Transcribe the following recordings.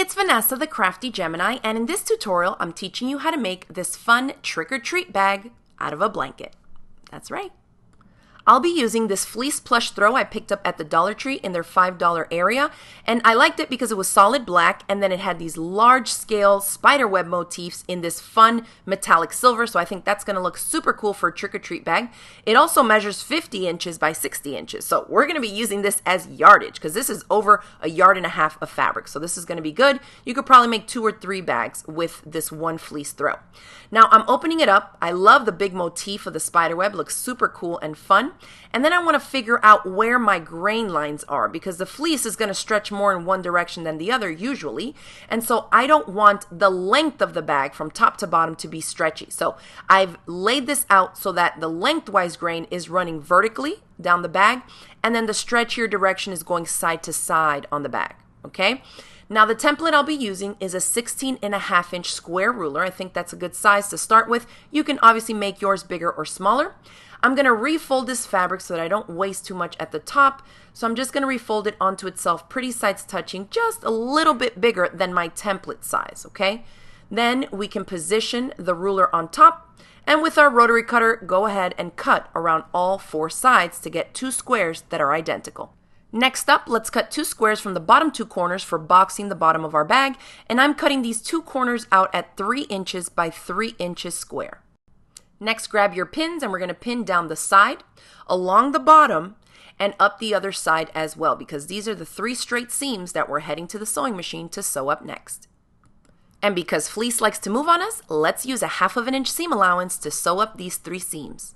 It's Vanessa, the Crafty Gemini, and in this tutorial, I'm teaching you how to make this fun trick-or-treat bag out of a blanket. That's right. I'll be using this fleece plush throw I picked up at the Dollar Tree in their $5 area, and I liked it because it was solid black, and then it had these large-scale spiderweb motifs in this fun metallic silver, so I think that's going to look super cool for a trick-or-treat bag. It also measures 50 inches by 60 inches, so we're going to be using this as yardage because this is over 1.5 yards of fabric, so this is going to be good. You could probably make 2 or 3 bags with this one fleece throw. Now, I'm opening it up. I love the big motif of the spiderweb. It looks super cool and fun. And then I want to figure out where my grain lines are because the fleece is going to stretch more in one direction than the other usually. And so I don't want the length of the bag from top to bottom to be stretchy. So I've laid this out so that the lengthwise grain is running vertically down the bag, and then the stretchier direction is going side to side on the bag. Okay? Now the template I'll be using is a 16.5-inch square ruler. I think that's a good size to start with. You can obviously make yours bigger or smaller. I'm going to refold this fabric so that I don't waste too much at the top. So I'm just going to refold it onto itself, pretty sides touching, just a little bit bigger than my template size, okay? Then we can position the ruler on top, and with our rotary cutter, go ahead and cut around all 4 sides to get 2 squares that are identical. Next up, let's cut 2 squares from the bottom 2 corners for boxing the bottom of our bag, and I'm cutting these 2 corners out at 3 inches by 3 inches square. Next, grab your pins, and we're going to pin down the side, along the bottom, and up the other side as well, because these are the 3 straight seams that we're heading to the sewing machine to sew up next. And because fleece likes to move on us, let's use a 1/2 inch seam allowance to sew up these 3 seams.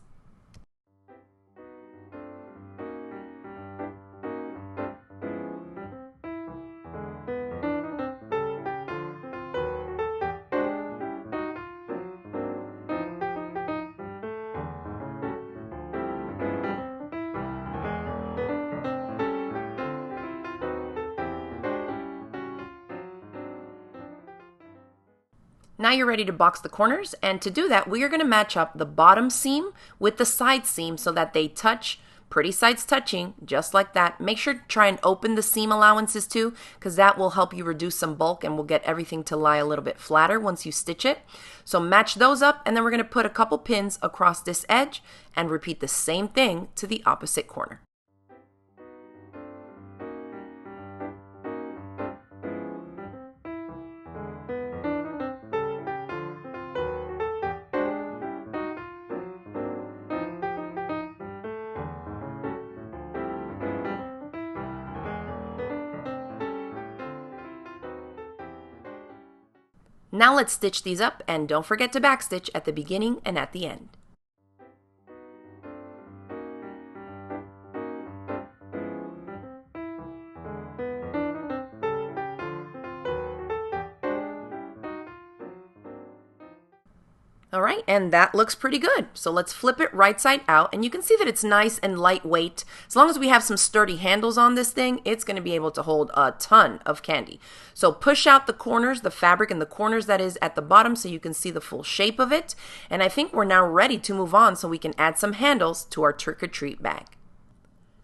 Now you're ready to box the corners, and to do that, we are going to match up the bottom seam with the side seam so that they touch, pretty sides touching, just like that. Make sure to try and open the seam allowances too, because that will help you reduce some bulk and will get everything to lie a little bit flatter once you stitch it. So match those up, and then we're going to put a couple pins across this edge and repeat the same thing to the opposite corner. Now let's stitch these up, and don't forget to backstitch at the beginning and at the end. All right, and that looks pretty good. So let's flip it right side out, and you can see that it's nice and lightweight. As long as we have some sturdy handles on this thing, it's going to be able to hold a ton of candy. So push out the corners, the fabric in the corners that is at the bottom, so you can see the full shape of it. And I think we're now ready to move on so we can add some handles to our trick-or-treat bag.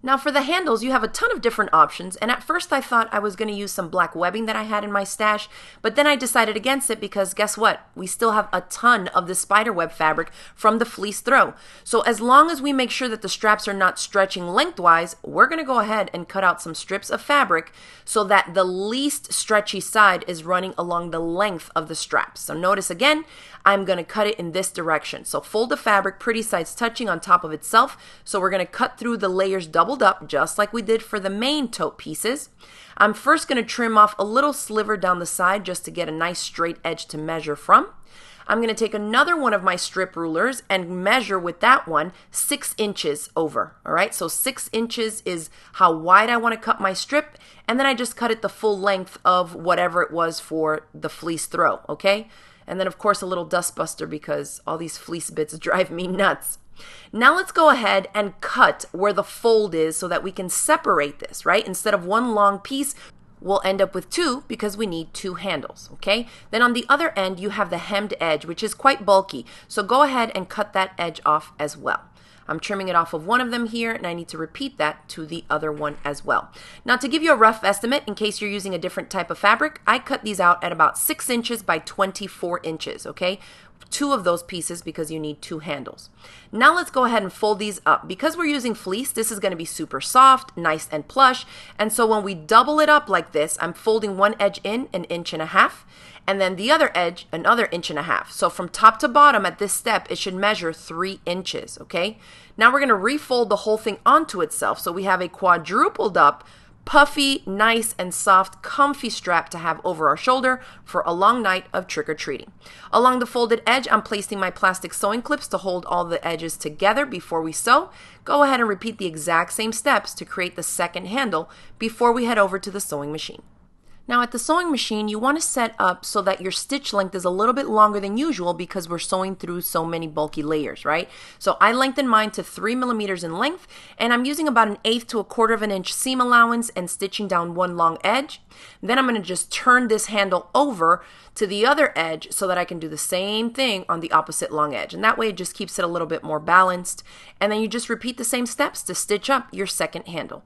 Now for the handles, you have a ton of different options, and at first I thought I was going to use some black webbing that I had in my stash, but then I decided against it because guess what? We still have a ton of the spiderweb fabric from the fleece throw. So as long as we make sure that the straps are not stretching lengthwise, we're going to go ahead and cut out some strips of fabric so that the least stretchy side is running along the length of the straps. So notice again, I'm going to cut it in this direction. So fold the fabric pretty sides touching on top of itself. So we're going to cut through the layers doubled up just like we did for the main tote pieces. I'm first going to trim off a little sliver down the side just to get a nice straight edge to measure from. I'm going to take another one of my strip rulers and measure with that one 6 inches over. All right, so 6 inches is how wide I want to cut my strip, and then I just cut it the full length of whatever it was for the fleece throw, okay? And then of course a little dust buster because all these fleece bits drive me nuts. Now let's go ahead and cut where the fold is so that we can separate this, right? Instead of one long piece, we'll end up with 2 because we need 2 handles, okay? Then on the other end, you have the hemmed edge, which is quite bulky. So go ahead and cut that edge off as well. I'm trimming it off of one of them here, and I need to repeat that to the other one as well. Now, to give you a rough estimate, in case you're using a different type of fabric, I cut these out at about 6 inches by 24 inches, okay? 2 of those pieces because you need 2 handles. Now let's go ahead and fold these up. Because we're using fleece, this is going to be super soft, nice and plush. And so when we double it up like this, I'm folding one edge in 1.5 inches, and then the other edge another 1.5 inches. So from top to bottom at this step, it should measure 3 inches, okay? Now we're going to refold the whole thing onto itself. So we have a quadrupled up, puffy, nice and soft, comfy strap to have over our shoulder for a long night of trick-or-treating. Along the folded edge, I'm placing my plastic sewing clips to hold all the edges together before we sew. Go ahead and repeat the exact same steps to create the second handle before we head over to the sewing machine. Now at the sewing machine, you want to set up so that your stitch length is a little bit longer than usual because we're sewing through so many bulky layers, right? So I lengthen mine to 3 millimeters in length, and I'm using about 1/8 to 1/4 inch seam allowance and stitching down one long edge. Then I'm going to just turn this handle over to the other edge so that I can do the same thing on the opposite long edge. And that way it just keeps it a little bit more balanced. And then you just repeat the same steps to stitch up your second handle.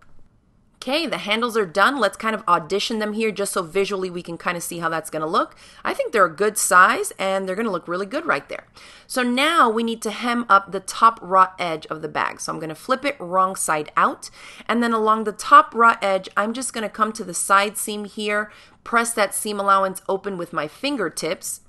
Okay, the handles are done. Let's kind of audition them here just so visually we can kind of see how that's going to look. I think they're a good size and they're going to look really good right there. So now we need to hem up the top raw edge of the bag. So I'm going to flip it wrong side out, and then along the top raw edge, I'm just going to come to the side seam here, press that seam allowance open with my fingertips,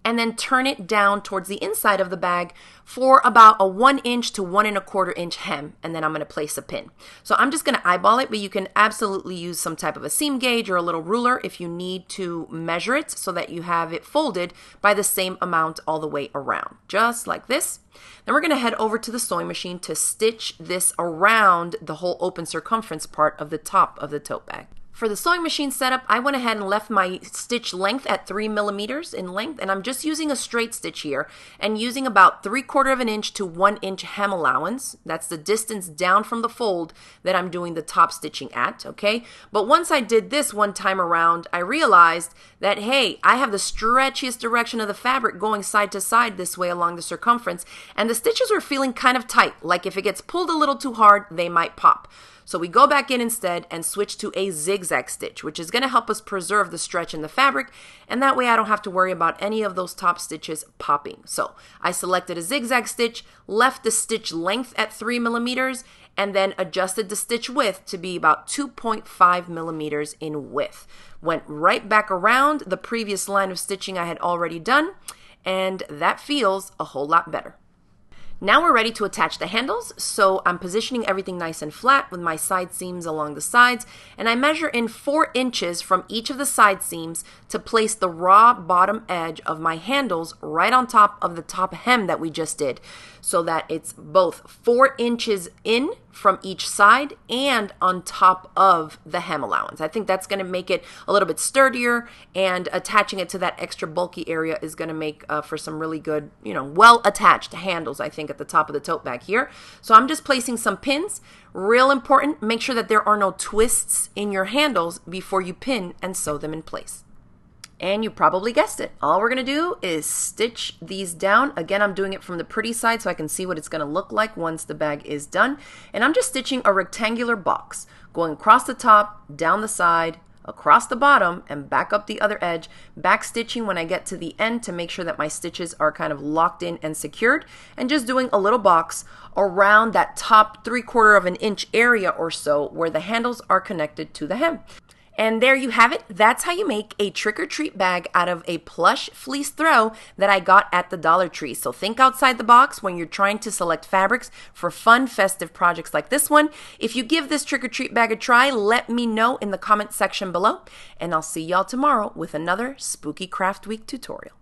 and then turn it down towards the inside of the bag for about a 1 inch to 1.25 inch hem, and then I'm going to place a pin. So I'm just going to eyeball it, but you can absolutely use some type of a seam gauge or a little ruler if you need to measure it so that you have it folded by the same amount all the way around, just like this. Then we're going to head over to the sewing machine to stitch this around the whole open circumference part of the top of the tote bag. For the sewing machine setup, I went ahead and left my stitch length at 3 millimeters in length, and I'm just using a straight stitch here and using about 3/4 inch to 1 inch hem allowance. That's the distance down from the fold that I'm doing the top stitching at, okay? But once I did this one time around, I realized that, hey, I have the stretchiest direction of the fabric going side to side this way along the circumference, and the stitches were feeling kind of tight, like if it gets pulled a little too hard, they might pop. So we go back in instead and switch to a zigzag stitch, which is going to help us preserve the stretch in the fabric, and that way I don't have to worry about any of those top stitches popping. So I selected a zigzag stitch, left the stitch length at 3 millimeters, and then adjusted the stitch width to be about 2.5 millimeters in width. Went right back around the previous line of stitching I had already done, and that feels a whole lot better. Now we're ready to attach the handles, so I'm positioning everything nice and flat with my side seams along the sides, and I measure in 4 inches from each of the side seams to place the raw bottom edge of my handles right on top of the top hem that we just did, so that it's both 4 inches in from each side and on top of the hem allowance. I think that's going to make it a little bit sturdier, and attaching it to that extra bulky area is going to make for some really good, well attached handles, I think, at the top of the tote bag here. So I'm just placing some pins. Real important, make sure that there are no twists in your handles before you pin and sew them in place. And you probably guessed it. All we're going to do is stitch these down. Again, I'm doing it from the pretty side so I can see what it's going to look like once the bag is done. And I'm just stitching a rectangular box, going across the top, down the side, across the bottom, and back up the other edge, back stitching when I get to the end to make sure that my stitches are kind of locked in and secured, and just doing a little box around that top 3/4 inch area or so where the handles are connected to the hem. And there you have it. That's how you make a trick-or-treat bag out of a plush fleece throw that I got at the Dollar Tree. So think outside the box when you're trying to select fabrics for fun, festive projects like this one. If you give this trick-or-treat bag a try, let me know in the comment section below. And I'll see y'all tomorrow with another Spooky Craft Week tutorial.